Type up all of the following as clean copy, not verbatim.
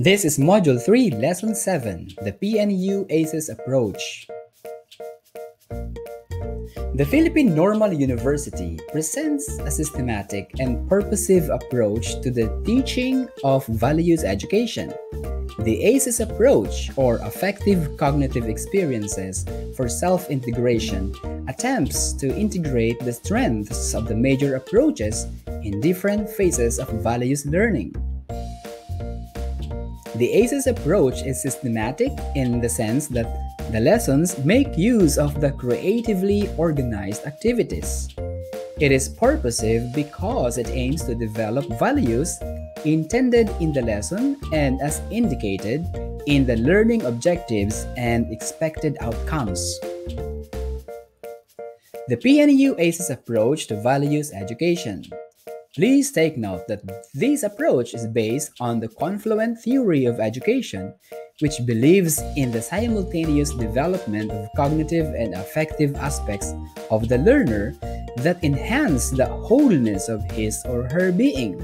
This is Module 3, Lesson 7, the PNU ACES Approach. The Philippine Normal University presents a systematic and purposive approach to the teaching of values education. The ACES approach, or affective cognitive experiences for self-integration, attempts to integrate the strengths of the major approaches in different phases of values learning. The ACES approach is systematic in the sense that the lessons make use of the creatively organized activities. It is purposive because it aims to develop values intended in the lesson and as indicated in the learning objectives and expected outcomes. The PNU ACES approach to values education. Please take note that this approach is based on the confluent theory of education, which believes in the simultaneous development of cognitive and affective aspects of the learner that enhance the wholeness of his or her being.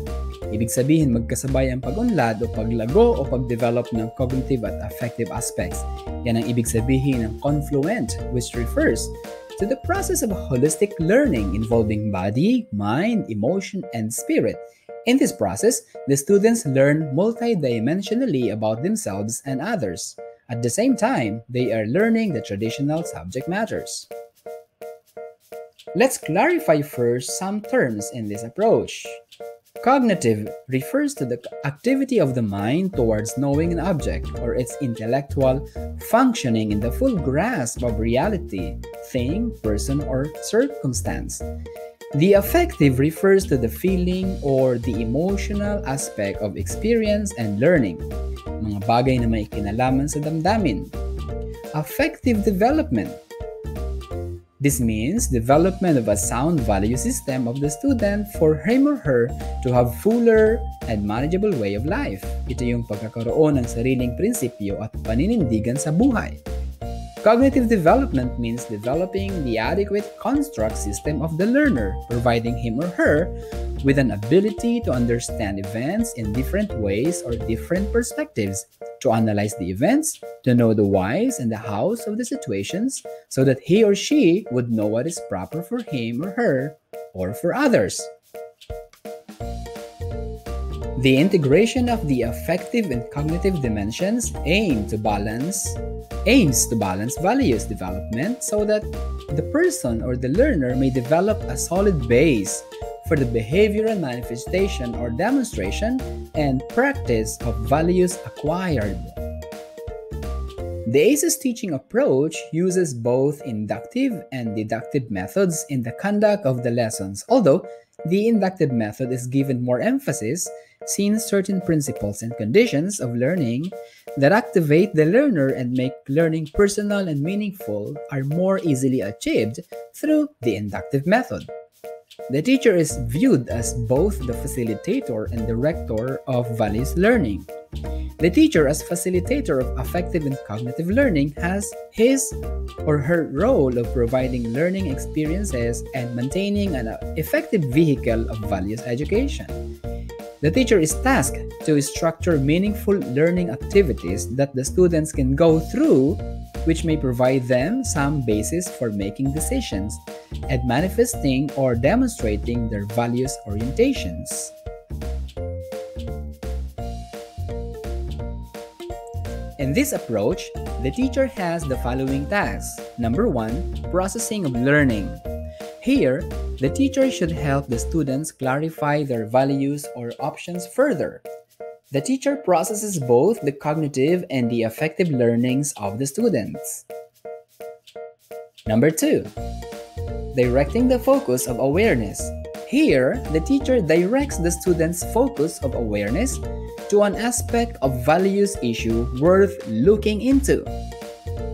Ibig sabihin, magkasabay ang pag-unlad o paglago o pag-develop ng cognitive at affective aspects. Yan ang ibig sabihin ng confluent, which refers to the process of holistic learning involving body, mind, emotion, and spirit. In this process, the students learn multidimensionally about themselves and others. At the same time, they are learning the traditional subject matters. Let's clarify first some terms in this approach. Cognitive refers to the activity of the mind towards knowing an object or its intellectual functioning in the full grasp of reality, thing, person, or circumstance. The affective refers to the feeling or the emotional aspect of experience and learning, mga bagay na may kinalaman sa damdamin. Affective development. This means development of a sound value system of the student for him or her to have fuller and manageable way of life. Ito yung pagkakaroon ng sariling prinsipyo at paninindigan sa buhay. Cognitive development means developing the adequate construct system of the learner, providing him or her with an ability to understand events in different ways or different perspectives, to analyze the events, to know the whys and the hows of the situations, so that he or she would know what is proper for him or her or for others. The integration of the affective and cognitive dimensions aims to balance values development so that the person or the learner may develop a solid base for the behavioral manifestation or demonstration and practice of values acquired. The ACES teaching approach uses both inductive and deductive methods in the conduct of the lessons, although the inductive method is given more emphasis since certain principles and conditions of learning that activate the learner and make learning personal and meaningful are more easily achieved through the inductive method. The teacher is viewed as both the facilitator and director of values learning. The teacher, as facilitator of affective and cognitive learning, has his or her role of providing learning experiences and maintaining an effective vehicle of values education. The teacher is tasked to structure meaningful learning activities that the students can go through, which may provide them some basis for making decisions and manifesting or demonstrating their values orientations. In this approach, the teacher has the following tasks. Number 1, processing of learning. Here, the teacher should help the students clarify their values or options further. The teacher processes both the cognitive and the affective learnings of the students. Number 2, directing the focus of awareness. Here, the teacher directs the students' focus of awareness to an aspect of values issue worth looking into.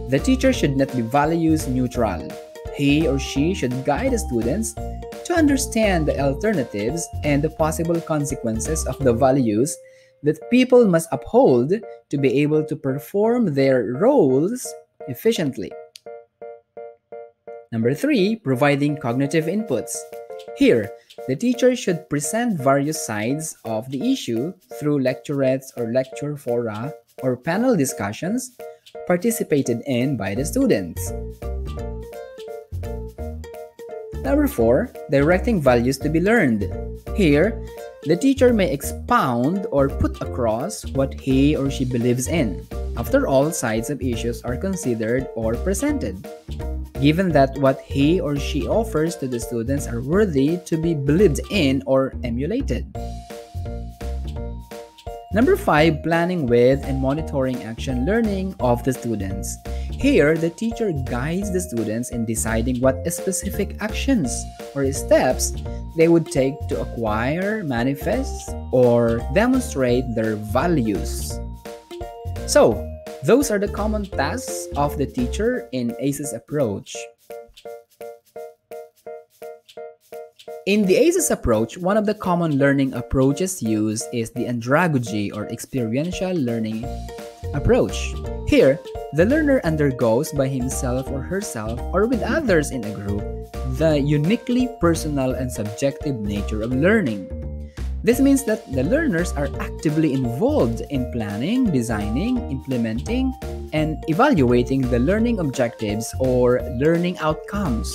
The teacher should not be values neutral. He or she should guide the students to understand the alternatives and the possible consequences of the values that people must uphold to be able to perform their roles efficiently. Number 3, providing cognitive inputs. Here, the teacher should present various sides of the issue through lecturettes or lecture fora or panel discussions participated in by the students. Number 4, directing values to be learned. Here, the teacher may expound or put across what he or she believes in, after all sides of issues are considered or presented, given that what he or she offers to the students are worthy to be believed in or emulated. Number 5, planning with and monitoring action learning of the students. Here, the teacher guides the students in deciding what specific actions or steps they would take to acquire, manifest, or demonstrate their values. So, those are the common tasks of the teacher in ACES approach. In the ACES approach, one of the common learning approaches used is the Andragogy or Experiential learning approach. Here, the learner undergoes by himself or herself or with others in a group the uniquely personal and subjective nature of learning. This means that the learners are actively involved in planning, designing, implementing, and evaluating the learning objectives or learning outcomes.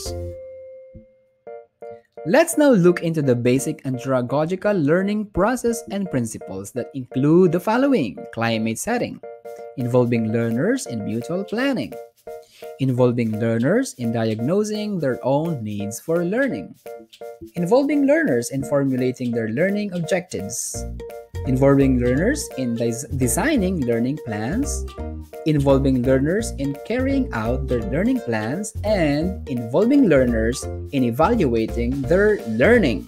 Let's now look into the basic andragogical learning process and principles that include the following: climate setting, involving learners in mutual planning, involving learners in diagnosing their own needs for learning, involving learners in formulating their learning objectives, involving learners in designing learning plans, involving learners in carrying out their learning plans, and involving learners in evaluating their learning.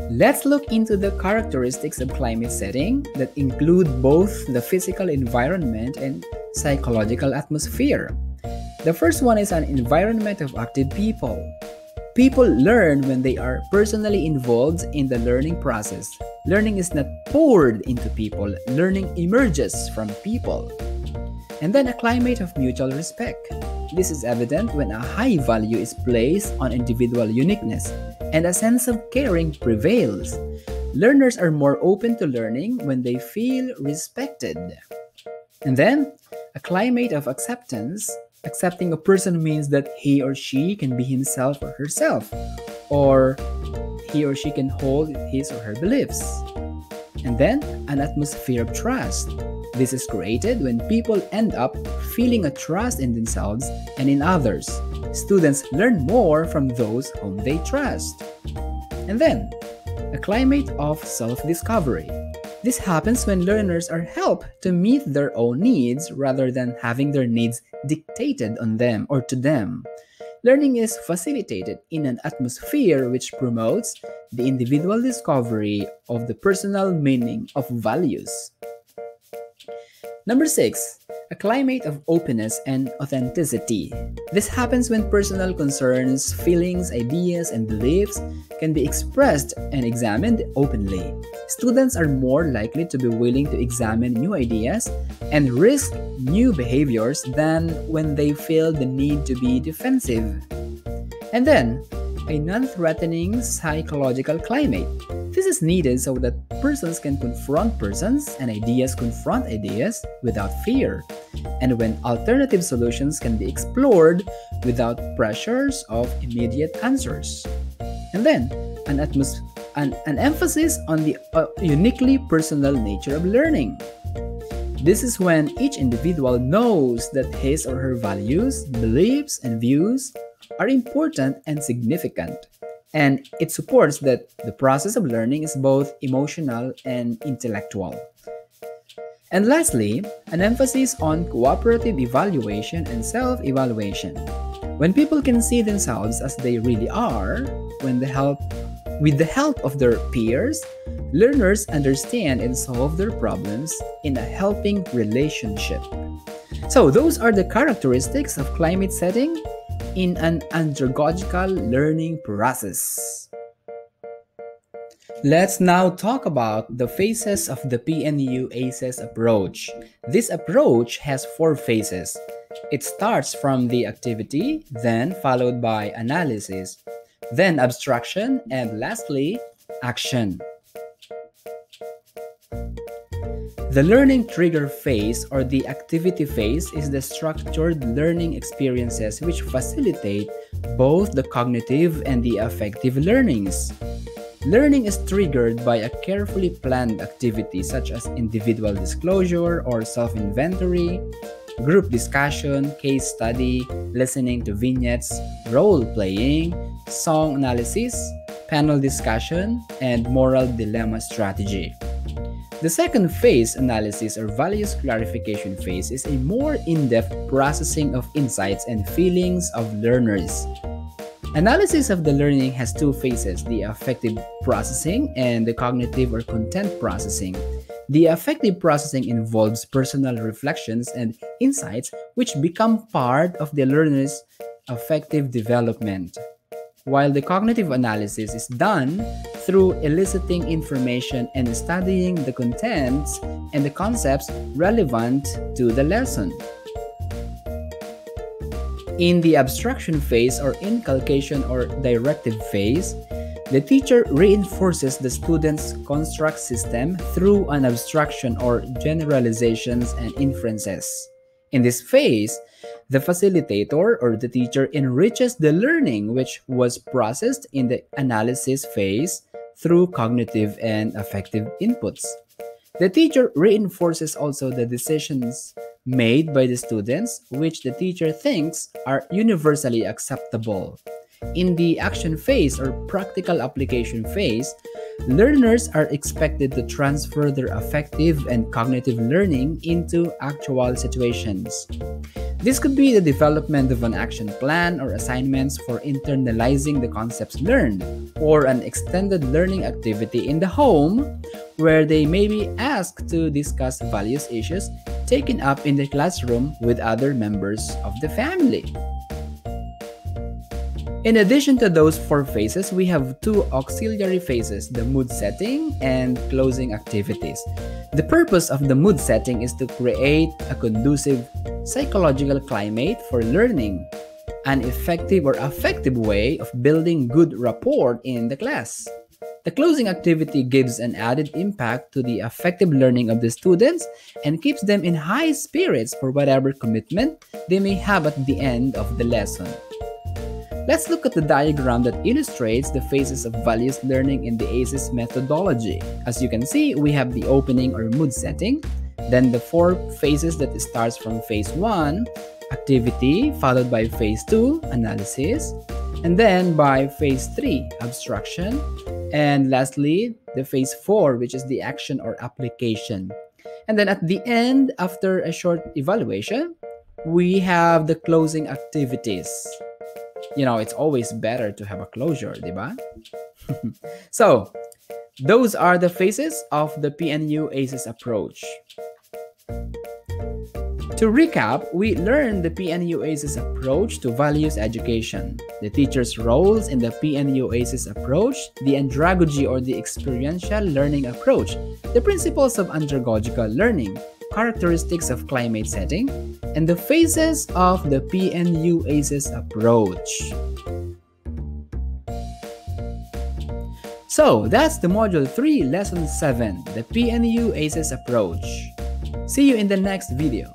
Let's look into the characteristics of climate setting that include both the physical environment and psychological atmosphere. The first one is an environment of active people. People learn when they are personally involved in the learning process. Learning is not poured into people, learning emerges from people. And then a climate of mutual respect. This is evident when a high value is placed on individual uniqueness and a sense of caring prevails. Learners are more open to learning when they feel respected. And then, a climate of acceptance. Accepting a person means that he or she can be himself or herself, or he or she can hold his or her beliefs. And then, an atmosphere of trust. This is created when people end up feeling a trust in themselves and in others. Students learn more from those whom they trust. And then, a climate of self-discovery. This happens when learners are helped to meet their own needs rather than having their needs dictated on them or to them. Learning is facilitated in an atmosphere which promotes the individual discovery of the personal meaning of values. Number 6, a climate of openness and authenticity. This happens when personal concerns, feelings, ideas, and beliefs can be expressed and examined openly. Students are more likely to be willing to examine new ideas and risk new behaviors than when they feel the need to be defensive. And then, a non-threatening psychological climate. This is needed so that persons can confront persons and ideas confront ideas without fear, and when alternative solutions can be explored without pressures of immediate answers. And then, an emphasis on the uniquely personal nature of learning. This is when each individual knows that his or her values, beliefs, and views are important and significant, and it supports that the process of learning is both emotional and intellectual. And lastly, an emphasis on cooperative evaluation and self-evaluation. When people can see themselves as they really are, with the help of their peers, learners understand and solve their problems in a helping relationship. So those are the characteristics of climate setting in an andragogical learning process. Let's now talk about the phases of the PNU ACES approach. This approach has 4 phases. It starts from the activity, then followed by analysis, then abstraction, and lastly, action. The learning trigger phase or the activity phase is the structured learning experiences which facilitate both the cognitive and the affective learnings. Learning is triggered by a carefully planned activity such as individual disclosure or self-inventory, group discussion, case study, listening to vignettes, role-playing, song analysis, panel discussion, and moral dilemma strategy. The second phase, analysis or values clarification phase, is a more in-depth processing of insights and feelings of learners. Analysis of the learning has two phases, the affective processing and the cognitive or content processing. The affective processing involves personal reflections and insights which become part of the learner's affective development, while the cognitive analysis is done through eliciting information and studying the contents and the concepts relevant to the lesson. In the abstraction phase or inculcation or directive phase, the teacher reinforces the student's construct system through an abstraction or generalizations and inferences. In this phase, the facilitator or the teacher enriches the learning which was processed in the analysis phase through cognitive and affective inputs. The teacher reinforces also the decisions made by the students which the teacher thinks are universally acceptable. In the action phase or practical application phase, learners are expected to transfer their affective and cognitive learning into actual situations. This could be the development of an action plan or assignments for internalizing the concepts learned, or an extended learning activity in the home where they may be asked to discuss values issues taken up in the classroom with other members of the family. In addition to those four phases, we have two auxiliary phases, the mood setting and closing activities. The purpose of the mood setting is to create a conducive psychological climate for learning, an effective or affective way of building good rapport in the class. The closing activity gives an added impact to the affective learning of the students and keeps them in high spirits for whatever commitment they may have at the end of the lesson. Let's look at the diagram that illustrates the phases of values learning in the ACES methodology. As you can see, we have the opening or mood setting, then the four phases that starts from phase 1, activity, followed by phase 2, analysis, and then by phase 3, abstraction, and lastly, the phase 4, which is the action or application. And then at the end, after a short evaluation, we have the closing activities. You know, it's always better to have a closure, diba? So, those are the phases of the PNU ACES approach. To recap, we learned the PNU ACES approach to values education, the teacher's roles in the PNU ACES approach, the andragogy or the experiential learning approach, the principles of andragogical learning, characteristics of climate setting, and the phases of the PNU ACES approach. So, that's the Module 3, Lesson 7, the PNU ACES approach. See you in the next video.